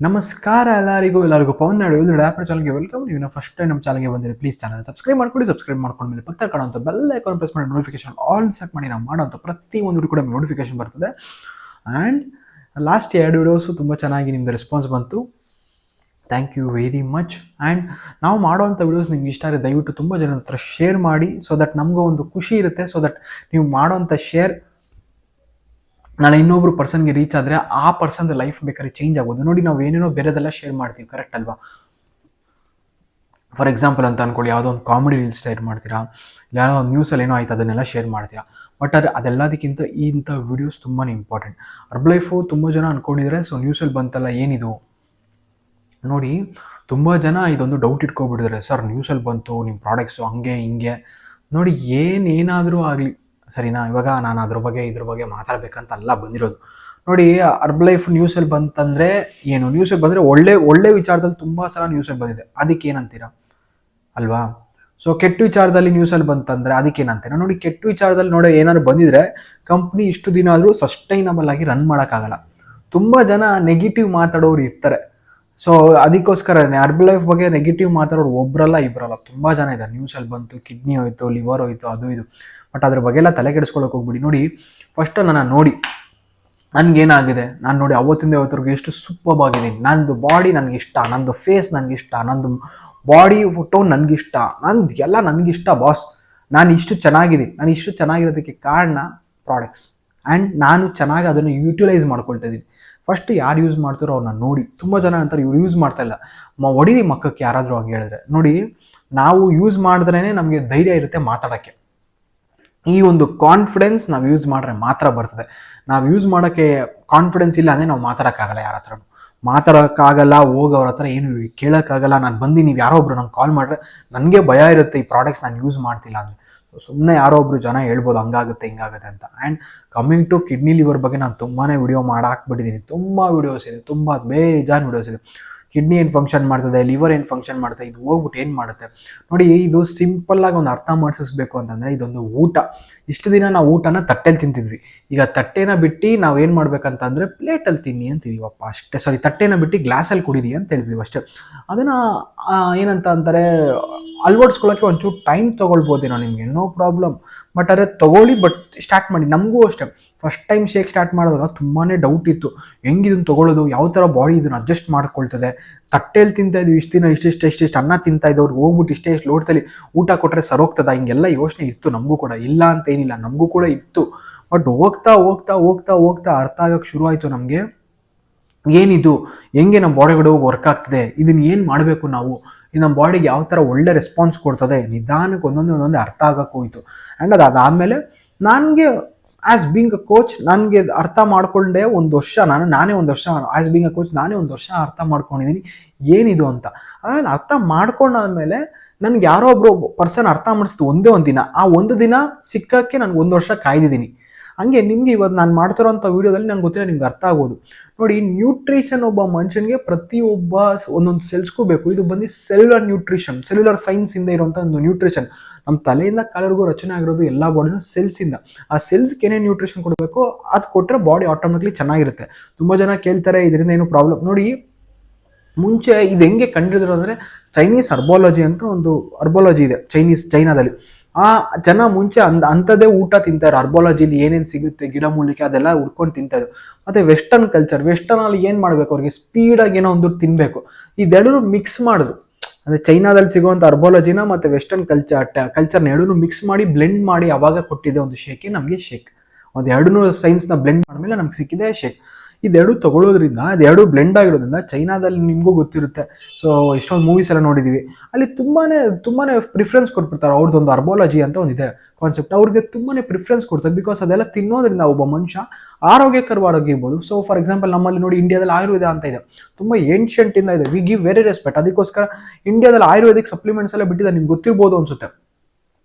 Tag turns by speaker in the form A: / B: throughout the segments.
A: ನಮಸ್ಕಾರ ಎಲ್ಲರಿಗೂ ಪವನ್ ನಾಡು ಆ್ಯಪ್ ಚಾನಲ್ಗೆ ವೆಲ್ಕಮ್. ನೀವು ಫಸ್ಟ್ ಟೈಮ್ ನಮ್ಮ ಚಾನಲ್ಗೆ ಬಂದರೆ ಪ್ಲೀಸ್ ಚಾನಲ್ ಸಬ್ಸ್ಕ್ರೈಬ್ ಮಾಡ್ಕೊಂಡ್ಮೇಲೆ ಪಕ್ಕ ಕಾಣುವಂಥ ಬೆಲ್ ಐಕಾನ್ ಪ್ರೆಸ್ ಮಾಡಿ ನೋಟಿಫಿಕೇಶನ್ ಆಲ್ ಸೆಟ್ ಮಾಡಿ ನಾವು ಮಾಡೋಂಥ ಪ್ರತಿಯೊಂದು ಕೂಡ ನೋಟಿಫಿಕೇಶನ್ ಬರ್ತದೆ. ಆ್ಯಂಡ್ ಲಾಸ್ಟ್ 2 ವಿಡಿಯೋಸು ತುಂಬ ಚೆನ್ನಾಗಿ ನಿಮ್ಮದು ರೆಸ್ಪಾನ್ಸ್ ಬಂತು. Thank you very much. And ನಾವು ಮಾಡೋವಂಥ ವಿಡಿಯೋಸ್ ನಿಮ್ಗೆ ಇಷ್ಟ ಆದರೆ ದಯವಿಟ್ಟು ತುಂಬ ಜನ ಹತ್ರ ಶೇರ್ ಮಾಡಿ, ಸೊ ದಟ್ ನಮಗೂ ಒಂದು ಖುಷಿ ಇರುತ್ತೆ. ಸೊ ದಟ್ ನೀವು ಮಾಡೋವಂಥ ಶೇರ್ ನಾಳೆ ಇನ್ನೊಬ್ರು ಪರ್ಸನ್ಗೆ ರೀಚ್ ಆದರೆ ಆ ಪರ್ಸನ್ದು ಲೈಫ್ ಬೇಕಾದ್ರೆ ಚೇಂಜ್ ಆಗೋದು. ನೋಡಿ, ನಾವು ಏನೇನೋ ಬೇರೆದೆಲ್ಲ ಶೇರ್ ಮಾಡ್ತೀವಿ, ಕರೆಕ್ಟ್ ಅಲ್ವಾ? ಫಾರ್ ಎಕ್ಸಾಂಪಲ್ ಅಂತ ಅಂದ್ಕೊಳ್ಳಿ, ಯಾವುದೋ ಒಂದು ಕಾಮಿಡಿ ರೀಲ್ಸ್ ಶೇರ್ ಮಾಡ್ತೀರಾ, ಯಾವುದೋ ಒಂದು ನ್ಯೂಸಲ್ಲಿ ಏನೋ ಆಯ್ತು ಅದನ್ನೆಲ್ಲ ಶೇರ್ ಮಾಡ್ತೀರಾ. ಬಟ್ ಅದೆಲ್ಲದಕ್ಕಿಂತ ಇಂಥ ವೀಡಿಯೋಸ್ ತುಂಬಾ ಇಂಪಾರ್ಟೆಂಟ್. ಲೈಫು ತುಂಬ ಜನ ಅಂದ್ಕೊಂಡಿದ್ರೆ, ಸೊ ನ್ಯೂಸಲ್ಲಿ ಬಂತಲ್ಲ ಏನಿದು ನೋಡಿ, ತುಂಬ ಜನ ಇದೊಂದು ಡೌಟ್ ಇಟ್ಕೊಬಿಟ್ಟಿದ್ದಾರೆ, ಸರ್ ನ್ಯೂಸಲ್ಲಿ ಬಂತು ನಿಮ್ಮ ಪ್ರಾಡಕ್ಟ್ಸು ಹಂಗೆ ಹಿಂಗೆ. ನೋಡಿ, ಏನಾದರೂ ಆಗಲಿ ಸರಿನಾ, ಇವಾಗ ನಾನು ಇದ್ರ ಬಗ್ಗೆ ಮಾತಾಡಬೇಕಂತ ಅಲ್ಲ ಬಂದಿರೋದು. ನೋಡಿ, ಲೈಫ್ ನ್ಯೂಸಲ್ಲಿ ಬಂತಂದರೆ ಏನು, ನ್ಯೂಸಲ್ಲಿ ಬಂದರೆ ಒಳ್ಳೆ ವಿಚಾರದಲ್ಲಿ ತುಂಬ ಸಲ ನ್ಯೂಸಲ್ಲಿ ಬಂದಿದೆ, ಅದಕ್ಕೆ ಏನಂತೀರಾ ಅಲ್ವಾ? ಸೊ ಕೆಟ್ಟ ವಿಚಾರದಲ್ಲಿ ನ್ಯೂಸಲ್ಲಿ ಬಂತಂದರೆ ಅದಕ್ಕೆ ಏನಂತೀರಾ? ನೋಡಿ, ಕೆಟ್ಟ ವಿಚಾರದಲ್ಲಿ ನೋಡಿ ಏನಾದ್ರು ಬಂದಿದ್ರೆ ಕಂಪ್ನಿ ಇಷ್ಟು ದಿನ ಆದರೂ ಸಸ್ಟೈನಬಲ್ ಆಗಿ ರನ್ ಮಾಡೋಕ್ಕಾಗಲ್ಲ. ತುಂಬ ಜನ ನೆಗೆಟಿವ್ ಮಾತಾಡೋರು ಇರ್ತಾರೆ. ಸೊ ಅದಕ್ಕೋಸ್ಕರ ಲೈಫ್ ಬಗ್ಗೆ ನೆಗೆಟಿವ್ ಮಾತಾಡೋರು ಒಬ್ಬರಲ್ಲ ಇಬ್ಬರಲ್ಲ, ತುಂಬ ಜನ ಇದ್ದಾರೆ. ನ್ಯೂಸಲ್ಲಿ ಬಂತು, ಕಿಡ್ನಿ ಹೋಯ್ತು, ಲಿವರ್ ಹೋಯ್ತು, ಅದು ಇದು. ಬಟ್ ಅದ್ರ ಬಗ್ಗೆ ಎಲ್ಲ ತಲೆ ಕೆಡಿಸ್ಕೊಳ್ಳೋಕೆ ಹೋಗ್ಬಿಡಿ. ನೋಡಿ, ಫಸ್ಟ್ ನಾನು ನೋಡಿ ನನಗೇನಾಗಿದೆ, ನಾನು ನೋಡಿ ಅವತ್ತಿಂದ ಇವತ್ತರೆಗೂ ಎಷ್ಟು ಸೂಪರ್ ಆಗಿದ್ದೀನಿ. ನಂದು ಬಾಡಿ ನನಗಿಷ್ಟ, ನಂದು ಫೇಸ್ ನನಗಿಷ್ಟ, ನಂದು ಬಾಡಿ ಟೋನ್ ನನಗಿಷ್ಟ, ಎಲ್ಲ ನನಗಿಷ್ಟ ಬಾಸ್. ನಾನು ಇಷ್ಟು ಚೆನ್ನಾಗಿರೋದಕ್ಕೆ ಕಾರಣ ಪ್ರಾಡಕ್ಟ್ಸ್. ಆ್ಯಂಡ್ ನಾನು ಚೆನ್ನಾಗಿ ಅದನ್ನು ಯೂಟಿಲೈಸ್ ಮಾಡ್ಕೊಳ್ತಾ ಇದ್ದೀನಿ. ಫಸ್ಟ್ ಯಾರು ಯೂಸ್ ಮಾಡ್ತಾರೋ ಅವ್ರನ್ನ ನೋಡಿ. ತುಂಬ ಜನ ಅಂತಾರೆ ಇವ್ರು ಯೂಸ್ ಮಾಡ್ತಾ ಇಲ್ಲ, ಹೊಡೀರಿ ಮಕ್ಕಕ್ಕೆ ಯಾರಾದರೂ ಹಂಗೆ ಹೇಳಿದ್ರೆ. ನೋಡಿ, ನಾವು ಯೂಸ್ ಮಾಡಿದ್ರೇ ನಮಗೆ ಧೈರ್ಯ ಇರುತ್ತೆ ಮಾತಾಡೋಕ್ಕೆ. ಈ ಒಂದು ಕಾನ್ಫಿಡೆನ್ಸ್ ನಾವು ಯೂಸ್ ಮಾಡಿದ್ರೆ ಮಾತ್ರ ಬರ್ತದೆ. ನಾವು ಯೂಸ್ ಮಾಡೋಕ್ಕೆ ಕಾನ್ಫಿಡೆನ್ಸ್ ಇಲ್ಲ ಅಂದರೆ ನಾವು ಮಾತಾಡೋಕ್ಕಾಗಲ್ಲ, ಯಾರ ಹತ್ರನೂ ಮಾತಾಡೋಕ್ಕಾಗಲ್ಲ, ಹೋಗೋವ್ರ ಹತ್ರ ಏನು ಕೇಳೋಕ್ಕಾಗಲ್ಲ. ನಾನು ಬಂದು ನೀವು ಯಾರೋ ಒಬ್ರು ನಂಗೆ ಕಾಲ್ ಮಾಡಿದ್ರೆ ನನಗೆ ಭಯ ಇರುತ್ತೆ, ಈ ಪ್ರಾಡಕ್ಟ್ಸ್ ನಾನು ಯೂಸ್ ಮಾಡ್ತಿಲ್ಲ ಅಂದರೆ. ಸುಮ್ಮನೆ ಯಾರೋ ಒಬ್ರು ಜನ ಹೇಳ್ಬೋದು ಹಂಗಾಗುತ್ತೆ ಹಿಂಗಾಗುತ್ತೆ ಅಂತ. And coming to kidney liver ಬಗ್ಗೆ ನಾನು ತುಂಬಾ ವಿಡಿಯೋ ಮಾಡಾಕ್ಬಿಟ್ಟಿದ್ದೀನಿ. ತುಂಬ ವಿಡಿಯೋಸ್ ಇದೆ, ತುಂಬ ಬೇಜಾನ್ ವಿಡಿಯೋಸ್ ಇದೆ. ಕಿಡ್ನಿ ಏನು ಫಂಕ್ಷನ್ ಮಾಡ್ತದೆ, ಲಿವರ್ ಏನು ಫಂಕ್ಷನ್ ಮಾಡ್ತದೆ, ಇದು ಹೋಗ್ಬಿಟ್ಟು ಏನು ಮಾಡುತ್ತೆ ನೋಡಿ. ಇದು ಸಿಂಪಲ್ಲಾಗಿ ಒಂದು ಅರ್ಥ ಮಾಡಿಸ್ಬೇಕು ಅಂತಂದರೆ, ಇದೊಂದು ಊಟ. ಇಷ್ಟು ದಿನ ನಾವು ಊಟನ ತಟ್ಟೆಲಿ ತಿಂತಿದ್ವಿ. ಈಗ ತಟ್ಟೆನ ಬಿಟ್ಟು ನಾವು ಏನು ಮಾಡ್ಬೇಕಂತಂದರೆ ಪ್ಲೇಟಲ್ಲಿ ತಿನ್ನಿ ಅಂತಿದೀವಪ್ಪ ಅಷ್ಟೇ. ಸಾರಿ, ತಟ್ಟೆನ ಬಿಟ್ಟು ಗ್ಲಾಸಲ್ಲಿ ಕುಡೀರಿ ಅಂತ ಹೇಳ್ತೀವಿ ಅಷ್ಟೇ. ಅದನ್ನು ಏನಂತ ಅಂತಾರೆ, ಅಳವಡಿಸ್ಕೊಳ್ಳೋಕ್ಕೆ ಒಂಚೂರು ಟೈಮ್ ತೊಗೊಳ್ಬೋದೇನೋ ನಿಮಗೆ, ನೋ ಪ್ರಾಬ್ಲಮ್. ಬಟ್ ಅದೇ ತೊಗೊಳ್ಳಿ, ಬಟ್ ಸ್ಟಾರ್ಟ್ ಮಾಡಿ. ನಮಗೂ ಅಷ್ಟೇ ಫಸ್ಟ್ ಟೈಮ್ ಶೇಕ್ ಸ್ಟಾರ್ಟ್ ಮಾಡಿದಾಗ ತುಂಬಾ ಡೌಟ್ ಇತ್ತು, ಹೆಂಗಿದನ್ನು ತೊಗೊಳ್ಳೋದು, ಯಾವ ಥರ ಬಾಡಿ ಇದನ್ನು ಅಡ್ಜಸ್ಟ್ ಮಾಡ್ಕೊಳ್ತದೆ. ತಟ್ಟೆಯಲ್ಲಿ ತಿಂತಾ ಇದ್ವಿ ಇಷ್ಟು ದಿನ, ಇಷ್ಟಿಷ್ಟು ಅನ್ನ ತಿಂತಾ ಇದ್ದವ್ರು ಹೋಗ್ಬಿಟ್ಟು ಇಷ್ಟು ಲೋಟದಲ್ಲಿ ಊಟ ಕೊಟ್ಟರೆ ಸರೋಗ್ತದ, ಹಿಂಗೆಲ್ಲ ಯೋಚನೆ ಇತ್ತು ನಮಗೂ ಕೂಡ, ಇಲ್ಲ ಅಂತ ಏನಿಲ್ಲ, ನಮಗೂ ಕೂಡ ಇತ್ತು. ಬಟ್ ಹೋಗ್ತಾ ಅರ್ಥ ಆಗೋಕ್ಕೆ ಶುರು ಆಯಿತು ನಮಗೆ, ಏನಿದು, ಹೆಂಗೆ ನಮ್ಮ ಬಾಡಿಗಳು ವರ್ಕ್ ಆಗ್ತದೆ, ಇದನ್ನು ಏನು ಮಾಡಬೇಕು ನಾವು, ಇದು ನಮ್ಮ ಬಾಡಿಗೆ ಯಾವ ಥರ ಒಳ್ಳೆ ರೆಸ್ಪಾನ್ಸ್ ಕೊಡ್ತದೆ, ನಿಧಾನಕ್ಕೆ ಒಂದೊಂದೇ ಅರ್ಥ ಆಗೋಕ್ಕೆ ಹೋಯಿತು. ಆ್ಯಂಡ್ ಅದಾದಮೇಲೆ ನನಗೆ ಆ್ಯಸ್ ಬೀಂಗ್ ಅ ಕೋಚ್ ನನಗೆ ಅರ್ಥ ಮಾಡ್ಕೊಂಡೆ ಒಂದು ವರ್ಷ. ನಾನೇ ಒಂದು ವರ್ಷ ಆ್ಯಸ್ ಬೀಂಗ್ ಅ ಕೋಚ್ ನಾನೇ ಒಂದು ವರ್ಷ ಅರ್ಥ ಮಾಡ್ಕೊಂಡಿದ್ದೀನಿ ಏನಿದು ಅಂತ. ಆಮೇಲೆ ಅರ್ಥ ಮಾಡ್ಕೊಂಡಾದ್ಮೇಲೆ ನನಗೆ ಯಾರೋ ಒಬ್ಬರು ಪರ್ಸನ್ ಅರ್ಥ ಮಾಡಿಸ್ತು ಒಂದೇ ಒಂದು ದಿನ. ಆ ಒಂದು ದಿನ ಸಿಕ್ಕಕ್ಕೆ ನನಗೆ 1 ವರ್ಷ ಕಾಯ್ದಿದ್ದೀನಿ. ಹಂಗೆ ನಿಮಗೆ ಇವತ್ತು ನಾನು ಮಾಡ್ತಿರೋಂಥ ವೀಡಿಯೋದಲ್ಲಿ ನಂಗೆ ಗೊತ್ತಿಲ್ಲ, ನಿಮ್ಗೆ ಅರ್ಥ ಆಗೋದು. ನೋಡಿ, ನ್ಯೂಟ್ರಿಷನ್ ಒಬ್ಬ ಮನುಷ್ಯನಿಗೆ ಪ್ರತಿಯೊಬ್ಬ ಒಂದೊಂದು ಸೆಲ್ಸ್ಗೂ ಬೇಕು. ಇದು ಬಂದು ಸೆಲ್ಯುಲರ್ ನ್ಯೂಟ್ರಿಷನ್, ಸೆಲ್ಯುಲರ್ ಸೈನ್ಸಿಂದ ಇರುವಂಥ ಒಂದು ನ್ಯೂಟ್ರಿಷನ್. ನಮ್ಮ ತಲೆಯಿಂದ ಕಾಲವರೆಗೂ ರಚನೆ ಆಗಿರೋದು ಎಲ್ಲ ಬಾಡಿನೂ ಸೆಲ್ಸಿಂದ. ಆ ಸೆಲ್ಸ್ಗೆ ಏನೇನು ನ್ಯೂಟ್ರಿಷನ್ ಕೊಡಬೇಕು ಅದು ಕೊಟ್ಟರೆ ಬಾಡಿ ಆಟೋಮೆಟಿಕ್ಲಿ ಚೆನ್ನಾಗಿರುತ್ತೆ. ತುಂಬ ಜನ ಕೇಳ್ತಾರೆ ಇದರಿಂದ ಏನು ಪ್ರಾಬ್ಲಮ್. ನೋಡಿ, ಮುಂಚೆ ಇದು ಹೆಂಗೆ ಕಂಡಿಡಿದ್ರು ಅಂದರೆ, ಚೈನೀಸ್ ಅರ್ಬಾಲಜಿ ಅಂತ ಒಂದು ಅರ್ಬಾಲಜಿ ಇದೆ ಚೈನಾದಲ್ಲಿ. ಆ ಜನ ಮುಂಚೆ ಅಂಥದ್ದೇ ಊಟ ತಿಂತಾರೆ. ಅರ್ಬಾಲಜಿಲಿ ಏನೇನು ಸಿಗುತ್ತೆ, ಗಿಡಮೂಲಿಕೆ ಅದೆಲ್ಲ ಹುಡ್ಕೊಂಡು ತಿಂತಾಯಿದ್ರು. ಮತ್ತು ವೆಸ್ಟರ್ನಲ್ಲಿ ಏನು ಮಾಡಬೇಕು, ಅವ್ರಿಗೆ ಸ್ಪೀಡಾಗಿ ಏನೋ ಒಂದು ತಿನ್ನಬೇಕು. ಇದೆರಡೂ ಮಿಕ್ಸ್ ಮಾಡಿದ್ರು. ಅಂದರೆ ಚೈನಾದಲ್ಲಿ ಸಿಗುವಂಥ ಅರ್ಬಾಲಜಿನ ಮತ್ತು ವೆಸ್ಟರ್ನ್ ಕಲ್ಚರ್ನ ಎರಡೂ ಮಿಕ್ಸ್ ಮಾಡಿ ಬ್ಲೆಂಡ್ ಮಾಡಿ ಅವಾಗ ಕೊಟ್ಟಿದೆ ಒಂದು ಶೇಕೆ ನಮಗೆ ಶೇಕ್. ಒಂದು ಎರಡೂ ಸೈನ್ಸ್ನ ಬ್ಲೆಂಡ್ ಮಾಡಿದ್ಮೇಲೆ ನಮ್ಗೆ ಸಿಕ್ಕಿದೆ ಶೇಕ್. ಇದೆರಡು ತೊಗೊಳ್ಳೋದ್ರಿಂದ, ಅದೆರಡು ಬ್ಲೆಂಡ್ ಆಗಿರೋದ್ರಿಂದ, ಚೈನಾದಲ್ಲಿ ನಿಮಗೂ ಗೊತ್ತಿರುತ್ತೆ. ಸೊ ಎಷ್ಟೊಂದು ಮೂವೀಸ್ ಎಲ್ಲ ನೋಡಿದ್ದೀವಿ, ಅಲ್ಲಿ ತುಂಬಾ ಪ್ರಿಫರೆನ್ಸ್ ಕೊಟ್ಬಿಡ್ತಾರೆ. ಅವ್ರದ್ದೊಂದು ಅರ್ಬಾಲಜಿ ಅಂತ ಒಂದಿದೆ ಕಾನ್ಸೆಪ್ಟ್, ಅವ್ರಿಗೆ ತುಂಬಾ ಪ್ರಿಫರೆನ್ಸ್ ಕೊಡ್ತಾರೆ. ಬಿಕಾಸ್ ಅದೆಲ್ಲ ತಿನ್ನೋದ್ರಿಂದ ಒಬ್ಬ ಮನುಷ್ಯ ಆರೋಗ್ಯಕರವಾಗಿರ್ಬೋದು. ಸೊ ಫಾರ್ ಎಕ್ಸಾಂಪಲ್ ನಮ್ಮಲ್ಲಿ ನೋಡಿ, ಇಂಡಿಯಾದಲ್ಲಿ ಆಯುರ್ವೇದ ಅಂತ ಇದೆ, ತುಂಬ ಏನ್ಷಿಯಂಟಿಂದ ಇದೆ. We give very respect. ಅದಕ್ಕೋಸ್ಕರ ಇಂಡಿಯಾದಲ್ಲಿ ಆಯುರ್ವೇದಿಕ್ ಸಪ್ಲಿಮೆಂಟ್ಸ್ ಎಲ್ಲ ಬಿಟ್ಟಿದೆ, ನಿಮ್ಗೆ ಗೊತ್ತಿರ್ಬೋದು ಅನ್ಸುತ್ತೆ.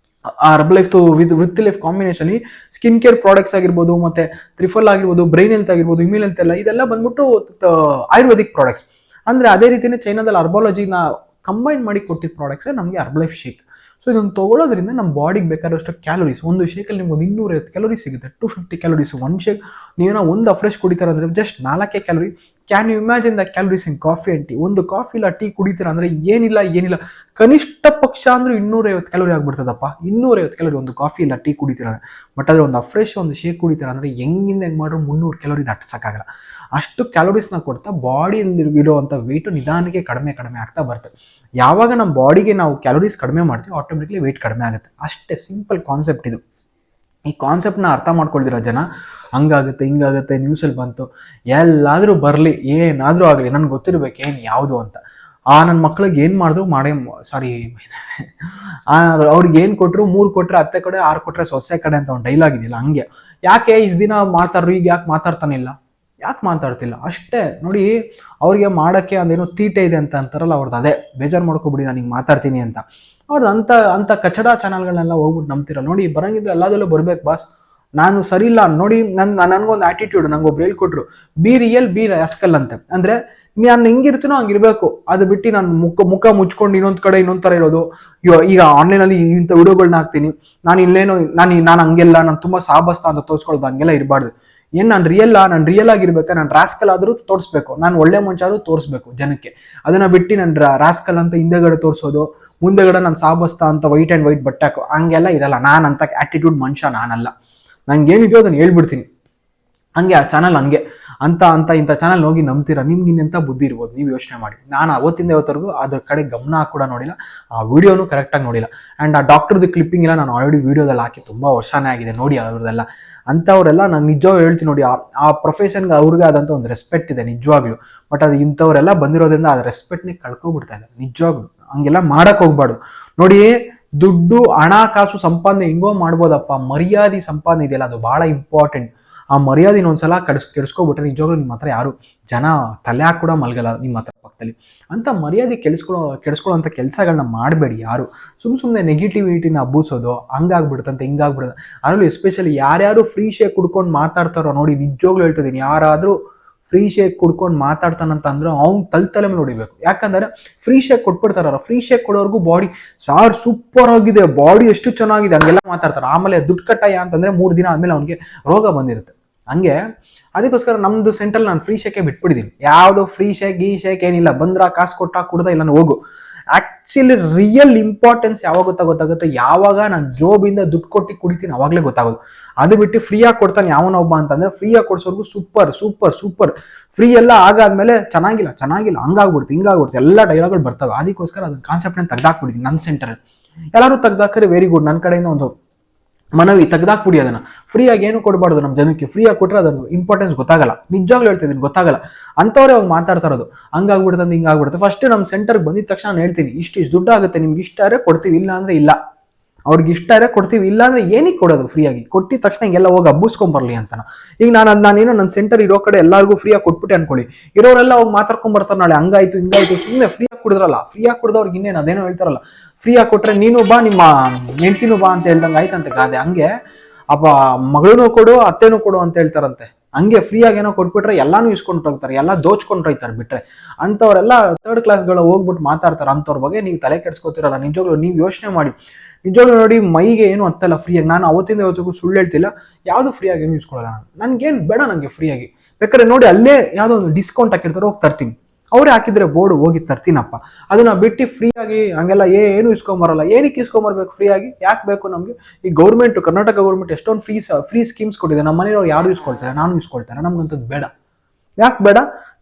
A: Life with life combination skin care products ಆಗಿರ್ಬೋದು, ಮತ್ತೆ ತ್ರಿಫಲ್ ಆಗಿರ್ಬೋದು, ಬ್ರೈನ್ ಹೆಲ್ತ್ ಆಗಿರ್ಬೋದು, ಇಮ್ಯೂನ್ ಹೆಲ್ತ್ ಇದೆಲ್ಲ ಬಂದ್ಬಿಟ್ಟು ಆಯುರ್ವೇದಿಕ್ ಪ್ರಾಡಕ್ಟ್ಸ್. ಅಂದರೆ ಅದೇ ರೀತಿಯೇ ಚೈನಾದಲ್ಲಿ ಅರ್ಬಾಲಜಿನ ಕಂಬೈನ್ ಮಾಡಿ ಕೊಟ್ಟಿದ್ದ ಪ್ರಾಡಕ್ಟ್ಸೇ ನಮಗೆ ಲೈಫ್ ಶೇಕ್. ಸೊ ಇದನ್ನು ತೊಗೊಳ್ಳೋದ್ರಿಂದ ನಮ್ಮ ಬಾಡಿಗೆ ಬೇಕಾದಷ್ಟು ಕ್ಯಾಲೋರೀಸ್, ಒಂದು ಶೇಕಲ್ಲಿ ನಿಮ್ಗೆ ಒಂದು 250 ಕ್ಯಾಲೋರೀಸ್ ಸಿಗುತ್ತೆ. 250 ಕ್ಯಾಲೋರೀಸ್ ಒಂದು ಶೇಕ್. ನೀವೇನೋ ಒಂದು ಅಫ್ರೆಶ್ ಕುಡಿತಾರೆ ಅಂದರೆ just 4 calorie. Can you imagine the calories in coffee and tea? ಒಂದು ಕಾಫಿ ಇಲ್ಲ ಟೀ ಕುಡಿತೀರ ಅಂದ್ರೆ ಏನಿಲ್ಲ ಕನಿಷ್ಠ ಪಕ್ಷ ಅಂದ್ರೆ 250 ಕ್ಯಾಲೋರಿ ಆಗ್ಬಿಡ್ತದಪ್ಪ. 250 ಕ್ಯಾಲೋರಿ ಒಂದು ಕಾಫಿ ಇಲ್ಲ ಟೀ ಕುಡಿತೀರ. ಬಟ್ ಅದ್ರ ಒಂದು ಫ್ರೆಶ್ ಒಂದು ಶೇಕ್ ಕುಡಿತೀರ ಅಂದ್ರೆ ಹೆಂಗ್ ಮಾಡ್ರು 300 ಕ್ಯಾಲೋರಿ ದಾಟಿಸಕ್ಕಾಗಲ್ಲ. ಅಷ್ಟು ಕ್ಯಾಲೋರೀಸ್ನ ಕೊಡ್ತಾ ಬಾಡಿಯಲ್ಲಿ ಇರುವಂಥ ವೆಯ್ಟ್ ನಿಧಾನಕ್ಕೆ ಕಡಿಮೆ ಆಗ್ತಾ ಬರ್ತದೆ. ಯಾವಾಗ ನಮ್ಮ ಬಾಡಿಗೆ ನಾವು ಕ್ಯಾಲೋರೀಸ್ ಕಡಿಮೆ ಮಾಡ್ತೀವಿ ಆಟೋಮೆಟಿಕ್ಲಿ ವೆಯ್ಟ್ ಕಡಿಮೆ ಆಗುತ್ತೆ. ಅಷ್ಟೇ ಸಿಂಪಲ್ ಕಾನ್ಸೆಪ್ಟ್ ಇದು. ಈ ಕಾನ್ಸೆಪ್ಟ್ನ ಅರ್ಥ ಮಾಡ್ಕೊಳ್ದಿರೋ ಜನ ಹಂಗಾಗುತ್ತೆ ಹಿಂಗಾಗುತ್ತೆ ನ್ಯೂಸಲ್ಲಿ ಬಂತು ಎಲ್ಲಾದರೂ ಬರಲಿ ಏನಾದರೂ ಆಗಲಿ ನನಗೆ ಗೊತ್ತಿರ್ಬೇಕು ಏನು ಯಾವುದು ಅಂತ. ನನ್ನ ಮಕ್ಳಿಗೆ ಏನು ಮಾಡಿದ್ರು ಅವ್ರಿಗೆ ಏನು ಕೊಟ್ಟರು 3 ಕೊಟ್ಟರೆ ಅತ್ತೆ ಕಡೆ 6 ಕೊಟ್ಟರೆ ಸೊಸೆ ಕಡೆ ಅಂತ ಒಂದು ಡೈಲಾಗ್ ಇದೆಯಲ್ಲ, ಹಂಗೆ ಯಾಕೆ ಇಷ್ಟು ದಿನ ಮಾತಾಡ್ರು ಈಗ ಯಾಕೆ ಮಾತಾಡ್ತಾನಿಲ್ಲ, ಯಾಕೆ ಮಾತಾಡ್ತಿಲ್ಲ ಅಷ್ಟೇ. ನೋಡಿ ಅವ್ರಿಗೆ ಮಾಡೋಕ್ಕೆ ಅದೇನೋ ತೀಟೆ ಇದೆ ಅಂತ ಅಂತಾರಲ್ಲ, ಅವ್ರದ್ದು ಅದೇ ಬೇಜಾರು ಮಾಡ್ಕೊಬಿಡಿ ನಾನು ಹಿಂಗೆ ಮಾತಾಡ್ತೀನಿ ಅಂತ. ಅವ್ರದ್ದು ಅಂತ ಕಚಡ ಚಾನಲ್ಗಳನ್ನೆಲ್ಲ ಹೋಗ್ಬಿಟ್ಟು ನಂಬ್ತಿರಲ್ಲ. ನೋಡಿ ಬರಂಗಿದ್ರೆ ಎಲ್ಲದಲ್ಲೂ ಬರ್ಬೇಕು ಬಾಸ್, ನಾನು ಸರಿ ಇಲ್ಲ ನೋಡಿ. ನನಗೊಂದು ಆಟಿಟ್ಯೂಡ್, ನಂಗೊಬ್ರು ಹೇಳ್ಕೊಟ್ರು, ಬಿ ರಿಯಲ್ ಬಿ ರಾಸ್ಕಲ್ ಅಂತ. ಅಂದ್ರೆ ನಾನು ಹೆಂಗಿರ್ತೀನೋ ಹಂಗಿರ್ಬೇಕು, ಅದು ಬಿಟ್ಟು ನಾನು ಮುಖ ಮುಚ್ಕೊಂಡು ಇನ್ನೊಂದ್ ಕಡೆ ಇನ್ನೊಂದ್ ತರ ಇರೋದು. ಈಗ ಆನ್ಲೈನಲ್ಲಿ ಇಂಥ ವಿಡಿಯೋಗಳನ್ನ ಹಾಕ್ತೀನಿ, ನಾನು ಇಲ್ಲೇನೋ ನಾನು ಹಂಗೆಲ್ಲ ನಾನು ತುಂಬಾ ಸಾಬಸ್ತ ಅಂತ ತೋರಿಸ್ಕೊಳ್ಳೋದು, ಹಂಗೆಲ್ಲ ಇರಬಾರ್ದು. ಏನ್ ನಾನು ರಿಯಲ್ ಆಗಿರ್ಬೇಕಾ, ನಾನು ರಾಸ್ಕಲ್ ಆದ್ರೂ ತೋರಿಸ್ಬೇಕು, ನಾನು ಒಳ್ಳೆ ಮನುಷ್ಯ ಆದ್ರೂ ತೋರಿಸ್ಬೇಕು ಜನಕ್ಕೆ. ಅದನ್ನ ಬಿಟ್ಟು ನಾನು ರಾಸ್ಕಲ್ ಅಂತ ಹಿಂದೆಗಡೆ ತೋರಿಸೋದು, ಮುಂದೆಗಡೆ ನಾನು ಸಾಬಸ್ತ ಅಂತ ವೈಟ್ ಅಂಡ್ ವೈಟ್ ಬಟ್ಟೆ ಹಾಕೋ ಹಂಗೆಲ್ಲ ಇರಲ್ಲ. ನಾನಂತ ಆಟಿಟ್ಯೂಡ್ ಮನುಷ್ಯ ನಾನಲ್ಲ. ನಂಗೇನಿದೆಯೋ ಅದನ್ನ ಹೇಳ್ಬಿಡ್ತೀನಿ. ಹಂಗೆ ಆ ಚಾನಲ್ ಹಂಗೆ ಇಂಥ ಚಾನಲ್ ಹೋಗಿ ನಂಬ್ತೀರಾ? ನಿಮ್ಗೆ ಇನ್ನೆಂತ ಬುದ್ಧಿ ಇರ್ಬೋದು, ನೀವು ಯೋಚನೆ ಮಾಡಿ. ನಾನು ಅವತ್ತಿಂದ ಇವತ್ತರೆಗೂ ಅದ್ರ ಕಡೆ ಗಮನ ಕೂಡ ನೋಡಿಲ್ಲ, ಆ ವಿಡಿಯೋನು ಕರೆಕ್ಟಾಗಿ ನೋಡಿಲ್ಲ. ಆ್ಯಂಡ್ ಆ ಡಾಕ್ಟರ್ದು ಕ್ಲಿಪ್ಪಿಂಗ್ ಎಲ್ಲ ನಾನು ಆಲ್ರೆಡಿ ವಿಡಿಯೋದಲ್ಲಿ ಹಾಕಿ ತುಂಬ ವರ್ಷನೇ ಆಗಿದೆ ನೋಡಿ ಅವ್ರದ್ದೆಲ್ಲ. ಅಂಥವರೆಲ್ಲ ನಾನು ನಿಜವಾಗ್ಲೂ ಹೇಳ್ತೀನಿ ನೋಡಿ, ಆ ಪ್ರೊಫೆಷನ್ಗೆ ಅವ್ರಿಗೆ ಆದಂಥ ಒಂದು ರೆಸ್ಪೆಕ್ಟ್ ಇದೆ ನಿಜವಾಗ್ಲೂ. ಬಟ್ ಅದು ಇಂಥವರೆಲ್ಲ ಬಂದಿರೋದ್ರಿಂದ ಆ ರೆಸ್ಪೆಕ್ಟ್ನೇ ಕಳ್ಕೊಬಿಡ್ತಾ ಇದ್ದಾರೆ ನಿಜವಾಗ್ಲೂ. ಹಂಗೆಲ್ಲ ಮಾಡಕ್ ಹೋಗ್ಬಾರ್ದು ನೋಡಿ. ದುಡ್ಡು ಹಣ ಕಾಸು ಸಂಪಾದನೆ ಹೆಂಗೋ ಮಾಡ್ಬೋದಪ್ಪ, ಮರ್ಯಾದೆ ಸಂಪಾದನೆ ಇದೆಯಲ್ಲ ಅದು ಬಹಳ ಇಂಪಾರ್ಟೆಂಟ್. ಆ ಮರ್ಯಾದೆ ಇನ್ನೊಂದ್ಸಲ ಕೆಡಿಸ್ಕೊಬಿಟ್ರೆ ನಿಜವಾಗ್ಲೂ ನಿಮ್ಮ ಹತ್ರ ಯಾರು ಜನ ತಲೆ ಹಾಕಿ ಕೂಡ ಮಲ್ಗಲ್ಲ ನಿಮ್ಮ ಹತ್ರ ಪಕ್ಕದಲ್ಲಿ. ಅಂತ ಮರ್ಯಾದೆ ಕೆಡಿಸ್ಕೊಳ್ಳೋಂಥ ಕೆಲಸಗಳನ್ನ ಮಾಡಬೇಡಿ ಯಾರು. ಸುಮ್ಮನೆ ನೆಗೆಟಿವಿಟಿನ ಹಬ್ಬಿಸೋದು ಹಂಗಾಗ್ಬಿಡುತ್ತಂತೆ ಹಿಂಗಾಗ್ಬಿಡುತ್ತೆ. ಅದರಲ್ಲೂ ಎಸ್ಪೆಷಲಿ ಯಾರ್ಯಾರು ಫ್ರೀ ಶೇಕ್ ಕುಡ್ಕೊಂಡು ಮಾತಾಡ್ತಾರೋ ನೋಡಿ, ನಿಜವಾಗ್ಲೂ ಹೇಳ್ತಿದ್ದೀನಿ, ಯಾರಾದರೂ ಫ್ರೀ ಶೇಕ್ ಕುಡ್ಕೊಂಡು ಮಾತಾಡ್ತಾನಂತ ಅಂದ್ರೆ ಅವ್ನು ತಲೆ ಮೇಲೆ ಹೊಡಿಬೇಕು. ಯಾಕಂದ್ರೆ ಫ್ರೀ ಶೇಕ್ ಕೊಟ್ಬಿಡ್ತಾರ, ಫ್ರೀ ಶೇಕ್ ಕೊಡೋರ್ಗು ಬಾಡಿ ಸೂಪರ್ ಆಗಿದೆ, ಬಾಡಿ ಎಷ್ಟು ಚೆನ್ನಾಗಿದೆ ಹಂಗೆಲ್ಲ ಮಾತಾಡ್ತಾರೆ. ಆಮೇಲೆ ದುಡ್ಡು ಕಟ್ಟಾಯ ಅಂತಂದ್ರೆ 3 ದಿನ ಆದ್ಮೇಲೆ ಅವ್ನಿಗೆ ರೋಗ ಬಂದಿರುತ್ತೆ. ಹಂಗೆ ಅದಕ್ಕೋಸ್ಕರ ನಮ್ದು ಸೆಂಟ್ರಲ್ಲಿ ನಾನು ಫ್ರೀ ಶೇಕೆ ಬಿಟ್ಬಿಟ್ಟಿದ್ದೀನಿ. ಯಾವುದು ಫ್ರೀ ಶೇಕ್ ಏನಿಲ್ಲ, ಬಂದ್ರ ಕಾಸು ಕೊಟ್ಟ ಕುಡ್ದ ಇಲ್ಲ ಹೋಗು. ಆಕ್ಚುಲಿ ರಿಯಲ್ ಇಂಪಾರ್ಟೆನ್ಸ್ ಯಾವಾಗ ಗೊತ್ತಾಗುತ್ತೆ, ಯಾವಾಗ ನಾನು ಜೋಬಿಂದ ದುಡ್ಡು ಕೊಟ್ಟು ಕುಡಿತೀನಿ ಅವಾಗಲೇ ಗೊತ್ತಾಗೋದು. ಅದು ಬಿಟ್ಟು ಫ್ರೀಯಾಗಿ ಕೊಡ್ತಾನೆ ಯಾವನೊಬ್ಬ ಅಂತಂದ್ರೆ, ಫ್ರೀಯಾಗಿ ಕೊಡ್ಸೋರ್ಗು ಸೂಪರ್ ಫ್ರೀ ಎಲ್ಲ ಆಗಾದ್ಮೇಲೆ ಚೆನ್ನಾಗಿಲ್ಲ ಹಂಗಾಗ್ಬಿಡ್ತು ಹಿಂಗಾಗ್ಬಿಡ್ತು ಎಲ್ಲ ಡೈಲಾಗ್ಗಳು ಬರ್ತವೆ. ಅದಕ್ಕೋಸ್ಕರ ಅದನ್ನ ಕಾನ್ಸೆಪ್ಟ್ ತೆಗ್ದಾಕ್ಬಿಡ್ತೀನಿ ನನ್ನ ಸೆಂಟರ್. ಎಲ್ಲರೂ ತೆಗ್ದಾಕ್ರೆ ವೆರಿ ಗುಡ್, ನನ್ನ ಕಡೆಯಿಂದ ಒಂದು ಮನವಿ, ತೆಗ್ದಾಕ್ಬಿಡಿ ಅದನ್ನ. ಫ್ರೀಯಾಗಿ ಏನು ಕೊಡಬಾರ್ದು ನಮ್ಮ ಜನಕ್ಕೆ. ಫ್ರೀಯಾಗಿ ಕೊಟ್ಟರೆ ಅದನ್ನು ಇಂಪಾರ್ಟೆನ್ಸ್ ಗೊತ್ತಾಗಲ್ಲ, ನಿಜವಾಗ್ಲೂ ಹೇಳ್ತಿದ್ದೀನಿ ಗೊತ್ತಾಗಲ್ಲ. ಅಂಥವ್ರೆ ಅವ್ರು ಮಾತಾಡ್ತಾ ಇರೋದು ಹಂಗಾಗ್ಬಿಡುತ್ತೆ ಹಿಂಗಾಗ್ಬಿಡುತ್ತೆ. ಫಸ್ಟ್ ನಮ್ಮ ಸೆಂಟರ್ಗೆ ಬಂದಿದ ತಕ್ಷಣ ನಾನು ಹೇಳ್ತೀನಿ, ಇಷ್ಟು ದುಡ್ಡು ಆಗುತ್ತೆ, ನಿಮ್ಗೆ ಇಷ್ಟ ಆದರೆ ಕೊಡ್ತೀವಿ, ಇಲ್ಲ ಅಂದ್ರೆ ಇಲ್ಲ. ಅವ್ರಿಗೆ ಇಷ್ಟ ಇರೋ ಕೊಡ್ತೀವಿ, ಇಲ್ಲ ಅಂದ್ರೆ ಏನಕ್ಕೆ ಕೊಡೋದು ಫ್ರೀಯಾಗಿ? ಕೊಟ್ಟಿದ ತಕ್ಷಣ ಹಿಂಗೆಲ್ಲ ಹೋಗಿ ಹಬ್ಬಿಸ್ಕೊಂಬರ್ಲಿ ಅಂತ. ಈಗ ನಾನೇನೋ ನನ್ನ ಸೆಂಟರ್ ಇರೋ ಕಡೆ ಎಲ್ಲರಿಗೂ ಫ್ರೀಯಾಗಿ ಕೊಟ್ಬಿಟ್ಟೆ ಅನ್ಕೊಳ್ಳಿ, ಇರೋರೆಲ್ಲ ಹೋಗಿ ಮಾತಾಡ್ಕೊಂಬರ್ತಾರೆ ನಾಳೆ ಹಂಗಾಯ್ತು ಹಿಂಗಾಯ್ತು. ಸುಮ್ಮನೆ ಫ್ರೀಯಾಗಿ ಕುಡಿದ್ರಲ್ಲ, ಫ್ರೀಯಾಗಿ ಕುಡ್ದವ್ರಿಗೆ ಇನ್ನೇನು ಅದೇನೋ ಹೇಳ್ತಾರಲ್ಲ, ಫ್ರೀಯಾಗಿ ಕೊಟ್ರೆ ನೀನು ಬಾ ನಿಮ್ಮ ಹೆಂಡ್ತಿನೂ ಬಾ ಅಂತ ಹೇಳ್ದಂಗೆ ಆಯ್ತಂತೆ ಗಾದೆ. ಹಂಗೆ ಅಪ್ಪ ಮಗಳೂ ಕೊಡು ಅತ್ತೆನೂ ಕೊಡು ಅಂತ ಹೇಳ್ತಾರಂತೆ. ಹಂಗೆ ಫ್ರೀಯಾಗಿ ಏನೋ ಕೊಟ್ಬಿಟ್ರೆ ಎಲ್ಲಾನು ಇಸ್ಕೊಂಡು ಹೋಗ್ತಾರೆ, ಎಲ್ಲ ದೋಚ್ಕೊಂಡು ಹೋಗ್ತಾರೆ ಬಿಟ್ರೆ. ಅಂಥವ್ರೆಲ್ಲ 3rd ಕ್ಲಾಸ್ಗಳು ಹೋಗ್ಬಿಟ್ಟು ಮಾತಾಡ್ತಾರೆ. ಅಂಥವ್ರ ಬಗ್ಗೆ ನೀವು ತಲೆ ಕೆಡ್ಸ್ಕೊತಿರಲ್ಲ. ನಿಜವಾಗ್ಲೂ ನೀವು ಯೋಚನೆ ಮಾಡಿ. ನಿಜವಾಗ್ಲೂ ನೋಡಿ, ಮೈಗೆ ಏನು ಹತ್ತಲ್ಲ ಫ್ರೀಯಾಗಿ. ನಾನು ಅವತ್ತಿಂದ ಇವತ್ತಿಗೂ ಸುಳ್ಳು ಹೇಳ್ತಿಲ್ಲ, ಯಾವುದು ಫ್ರೀಯಾಗಿ ಏನು ಇಸ್ಕೊಳ್ಳಲ್ಲ ನಾನು. ನನ್ಗೇನು ಬೇಡ, ನನಗೆ ಫ್ರೀಯಾಗಿ ಬೇಕಾದ್ರೆ ನೋಡಿ ಅಲ್ಲೇ ಯಾವುದೋ ಒಂದು ಡಿಸ್ಕೌಂಟ್ ಹಾಕಿರ್ತಾರೆ, ಹೋಗಿ ತರ್ತೀನಿ. ಅವರೇ ಹಾಕಿದ್ರೆ ಬೋರ್ಡ್ ಹೋಗಿ ತರ್ತೀನಪ್ಪ. ಅದನ್ನ ಬಿಟ್ಟು ಫ್ರೀಯಾಗಿ ಹಂಗೆಲ್ಲ ಏನು ಇಸ್ಕೊಂಬರಲ್ಲ. ಏನಕ್ಕೆ ಇಸ್ಕೊಂಬರ್ಬೇಕು ಫ್ರೀಯಾಗಿ? ಯಾಕೆ ಬೇಕು ನಮಗೆ? ಈ ಗೌರ್ಮೆಂಟ್, ಕರ್ನಾಟಕ ಗೌರ್ಮೆಂಟ್ ಎಷ್ಟೊಂದು ಫ್ರೀ ಸ್ಕೀಮ್ಸ್ ಕೊಟ್ಟಿದೆ. ನಮ್ಮ ಮನೆಯವ್ರು ಯಾರು ಇಸ್ಕೊಳ್ತಾರೆ, ನಾನು ಇಸ್ಕೊಳ್ತಾರೆ. ನಮ್ಗಂತದ್ದು ಬೇಡ. ಯಾಕೆ ಬೇಡ?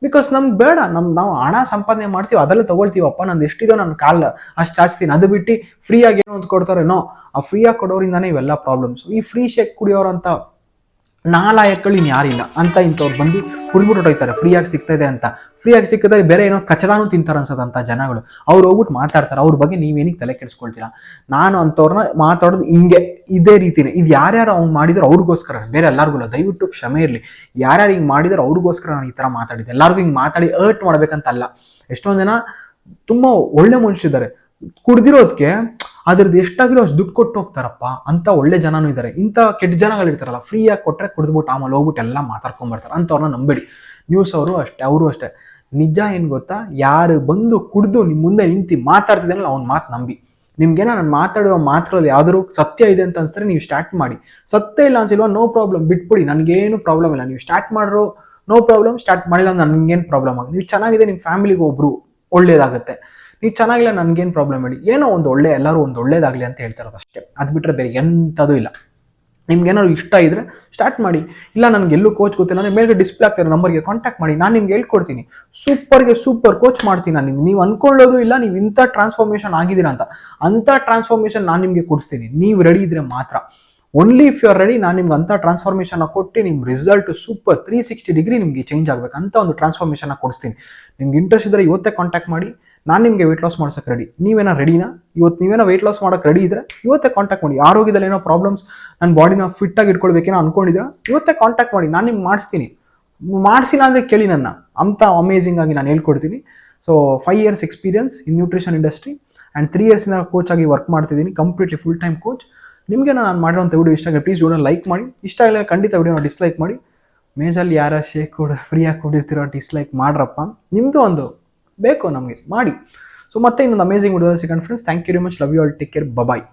A: ಬಿಕಾಸ್ ನಮ್ಗೆ ಬೇಡ. ನಾವು ಹಣ ಸಂಪಾದನೆ ಮಾಡ್ತೀವಿ, ಅದೆಲ್ಲ ತಗೊಳ್ತೀವಪ್ಪ. ನಂದು ಎಷ್ಟಿದೋ ನನ್ನ ಕಾಲ ಅಷ್ಟು ಚಾಚ್ತೀನಿ. ಅದು ಬಿಟ್ಟು ಫ್ರೀಯಾಗಿ ಏನೋ ಅಂತ ಕೊಡ್ತಾರೇನೋ, ಆ ಫ್ರೀಯಾಗಿ ಕೊಡೋರಿಂದಾನೇ ಇವೆಲ್ಲ ಪ್ರಾಬ್ಲಮ್ಸ್. ಈ ಫ್ರೀ ಶೇಕ್ ಕುಡಿಯೋರಂತ ನಾಲಾಯಕಗಳು ಇನ್ನು ಯಾರಿಲ್ಲ ಅಂತ ಇಂಥವ್ರು ಬಂದು ಕುಡಿದ್ಬಿಟ್ಟು ಹೊಟ್ಟೋಯ್ತಾರೆ ಫ್ರೀಯಾಗಿ ಸಿಗ್ತಾ ಇದೆ ಅಂತ. ಫ್ರೀಯಾಗಿ ಸಿಕ್ಕಿದ್ರೆ ಬೇರೆ ಏನೋ ಕಚಡಾನು ತಿಂತಾರೆ ಅನ್ಸದಂತ ಜನಗಳು. ಅವ್ರು ಹೋಗ್ಬಿಟ್ಟು ಮಾತಾಡ್ತಾರೆ, ಅವ್ರ ಬಗ್ಗೆ ನೀವೇನಿಗೆ ತಲೆ ಕೆಡಿಸ್ಕೊಳ್ತೀರಾ? ನಾನು ಅಂಥವ್ರನ್ನ ಮಾತಾಡೋದು ಹಿಂಗೆ ಇದೇ ರೀತಿನೇ. ಇದು ಯಾರ್ಯಾರು ಅವ್ನು ಮಾಡಿದ್ರು ಅವ್ರಿಗೋಸ್ಕರ, ಬೇರೆ ಎಲ್ಲರಿಗೂ. ದಯವಿಟ್ಟು ಕ್ಷಮೆ ಇರಲಿ. ಯಾರ್ಯಾರು ಹಿಂಗೆ ಮಾಡಿದ್ರು ಅವ್ರಿಗೋಸ್ಕರ ನಾನು ಈ ಥರ ಮಾತಾಡಿದ್ದೆ. ಎಲ್ಲರಿಗೂ ಹಿಂಗೆ ಮಾತಾಡಿ ಹರ್ಟ್ ಮಾಡ್ಬೇಕಂತಲ್ಲ. ಎಷ್ಟೊಂದು ಜನ ತುಂಬ ಒಳ್ಳೆ ಮನುಷ್ಯರಿದ್ದಾರೆ, ಕುಡ್ದಿರೋದಕ್ಕೆ ಅದ್ರದ್ದು ಎಷ್ಟಾಗಿರೋ ಅಷ್ಟು ದುಡ್ಡು ಕೊಟ್ಟು ಹೋಗ್ತಾರಪ್ಪ. ಅಂತ ಒಳ್ಳೆ ಜನನೂ ಇದ್ದಾರೆ. ಇಂಥ ಕೆಟ್ಟ ಜನಗಳಿರ್ತಾರಲ್ಲ, ಫ್ರೀಯಾಗಿ ಕೊಟ್ಟರೆ ಕುಡಿದ್ಬಿಟ್ಟು ಆಮೇಲೆ ಹೋಗ್ಬಿಟ್ಟು ಎಲ್ಲ ಮಾತಾಡ್ಕೊಂಡ್ಬರ್ತಾರೆ. ಅಂಥವ್ರನ್ನ ನಂಬೇಡಿ. ನ್ಯೂಸ್ ಅವರು ಅಷ್ಟೇ, ಅವರು ಅಷ್ಟೇ. ನಿಜ ಏನು ಗೊತ್ತಾ, ಯಾರು ಬಂದು ಕುಡಿದು ನಿಮ್ಮ ಮುಂದೆ ನಿಂತು ಮಾತಾಡ್ತಿದ್ದಾನಲ್ಲ ಅವ್ನ ಮಾತು ನಂಬಿ. ನಿಮ್ಗೇನ ನಾನು ಮಾತಾಡೋ ಮಾತ್ರಲ್ಲಿ ಯಾವ್ದಾದ್ರು ಸತ್ಯ ಇದೆ ಅಂತ ಅನ್ಸಿದ್ರೆ ನೀವು ಸ್ಟಾರ್ಟ್ ಮಾಡಿ. ಸತ್ಯ ಇಲ್ಲ ಅನ್ಸಿಲ್ವಾ, ನೋ ಪ್ರಾಬ್ಲಮ್, ಬಿಟ್ಬಿಡಿ, ನನಗೇನು ಪ್ರಾಬ್ಲಮ್ ಇಲ್ಲ. ನೀವು ಸ್ಟಾರ್ಟ್ ಮಾಡ್ರು ನೋ ಪ್ರಾಬ್ಲಮ್, ಸ್ಟಾರ್ಟ್ ಮಾಡಿಲ್ಲ ನನಗೇನು ಪ್ರಾಬ್ಲಮ್ ಆಗುತ್ತೆ. ನೀವು ಚೆನ್ನಾಗಿದೆ, ನಿಮ್ಮ ಫ್ಯಾಮಿಲಿಗೆ ಒಬ್ರು ಒಳ್ಳೇದಾಗುತ್ತೆ. ನೀವು ಚೆನ್ನಾಗಿಲ್ಲ, ನನಗೇನು ಪ್ರಾಬ್ಲಮ್ ಹೇಳಿ, ಏನೋ ಒಂದು ಎಲ್ಲರೂ ಒಂದು ಒಳ್ಳೇದಾಗಲಿ ಅಂತ ಹೇಳ್ತಾರದು ಅಷ್ಟೇ. ಅದು ಬಿಟ್ಟರೆ ಬೇರೆ ಎಂಥದ್ದು ಇಲ್ಲ. ನಿಮ್ಗೆ ಏನಾದ್ರು ಇಷ್ಟ ಇದ್ರೆ ಸ್ಟಾರ್ಟ್ ಮಾಡಿ. ಇಲ್ಲ ನನಗೆ ಎಲ್ಲೂ ಕೋಚ್ ಗೊತ್ತಿಲ್ಲ, ನಾನು ಮೇಲೆ ಡಿಸ್ಪ್ಲೇ ಆಗ್ತಾರೆ ನಂಬರ್ಗೆ ಕಾಂಟ್ಯಾಕ್ಟ್ ಮಾಡಿ, ನಾನು ನಿಮ್ಗೆ ಹೇಳ್ಕೊಡ್ತೀನಿ. ಸೂಪರ್ ಕೋಚ್ ಮಾಡ್ತೀನಿ ನಾನು. ನೀವು ಅನ್ಕೊಳ್ಳೋದು ಇಲ್ಲ ನೀವು ಇಂಥ ಟ್ರಾನ್ಸ್ಫಾರ್ಮೇಷನ್ ಆಗಿದ್ದೀರಾ ಅಂಥ ಟ್ರಾನ್ಸ್ಫಾರ್ಮೇಷನ್ ನಾನು ನಿಮಗೆ ಕೊಡಿಸ್ತೀನಿ. ನೀವು ರೆಡಿ ಇದ್ರೆ ಮಾತ್ರ. Only if you are ready, ನಾನು ನಿಮ್ಗೆ ಅಂಥ ಟ್ರಾನ್ಸ್ಫಾರ್ಮೇಷನ್ ಕೊಟ್ಟು ನಿಮ್ಮ ರಿಸಲ್ಟ್ ಸೂಪರ್ 360 ಡಿಗ್ರಿ ನಿಮಗೆ ಚೇಂಜ್ ಆಗಬೇಕು ಅಂತ ಒಂದು ಟ್ರಾನ್ಸ್ಫಾರ್ಮೇಷನ್ ಕೊಡಿಸ್ತೀನಿ. ನಿಮ್ಗೆ ಇಂಟ್ರೆಸ್ಟ್ ಇದ್ದರೆ ಇವತ್ತೇ ಕಾಂಟ್ಯಾಕ್ಟ್ ಮಾಡಿ. ನಾನು ನಿಮಗೆ ವೆಯ್ಟ್ ಲಾಸ್ ಮಾಡ್ಸಕ್ಕೆ ರೆಡಿ. ನೀವೇನೋ ರೆಡಿನಾ? ನೀವೇನೋ ವೆಯ್ಟ್ ಲಾಸ್ ಮಾಡೋಕೆ ರೆಡಿ ಇದ್ರೆ ಇವತ್ತೇ ಕಾಂಟ್ಯಾಕ್ಟ್ ಮಾಡಿ. ಆರೋಗ್ಯದಲ್ಲಿ ಏನೋ ಪ್ರಾಬ್ಲಮ್ಸ್, ನನ್ನ ಬಾಡಿನ ಫಿಟ್ಟಾಗಿ ಇಟ್ಕೊಳ್ಬೇಕೇನೋ ಅನ್ಕೊಂಡಿದ್ರೆ ಇವತ್ತೇ ಕಾಂಟ್ಯಾಕ್ಟ್ ಮಾಡಿ. ನಾನು ನಿಮ್ಗೆ ಮಾಡಿಸಿಲ್ಲ ಅಂದರೆ ಕೇಳಿ ನನ್ನ. ಅಂಥ ಅಮೇಝಿಂಗ್ ಆಗಿ ನಾನು ಹೇಳ್ಕೊಡ್ತೀನಿ. So 5 years experience in nutrition industry and 3 years coach ಆಗಿ ವರ್ಕ್ ಮಾಡ್ತಿದ್ದೀನಿ, ಕಂಪ್ಲೀಟ್ಲಿ ಫುಲ್ ಟೈಮ್ ಕೋಚ್. ನಿಮಗೆ ನಾನು ಮಾಡಿರೋಂಥ ವಿಡಿಯೋ ಇಷ್ಟ ಆಗಿದೆ ಪ್ಲೀಸ್ ವಿಡಿಯೋನ ಲೈಕ್ ಮಾಡಿ. ಇಷ್ಟ ಇಲ್ಲ ಖಂಡಿತ ವಿಡಿಯೋನ ಡಿಸ್ಲೈಕ್ ಮಾಡಿ. ಮೇಜಲ್ಲಿ ಯಾರ ಶೇಕ್ ಕೂಡ ಫ್ರೀಯಾಗಿ ಕೊಟ್ಟಿರ್ತೀರೋ ಡಿಸ್ಲೈಕ್ ಮಾಡ್ರಪ್ಪ. ನಿಮ್ಮದು ಒಂದು ಬೇಕು ನಮಗೆ ಮಾಡಿ. ಸೊ ಮತ್ತೆ ಇನ್ನೊಂದು ಅಮೇಝಿಂಗ್ ವಿಡಿಯೋ ಸಿಗೋಣ friends. Thank you very much. Love you all. Take care. Bye.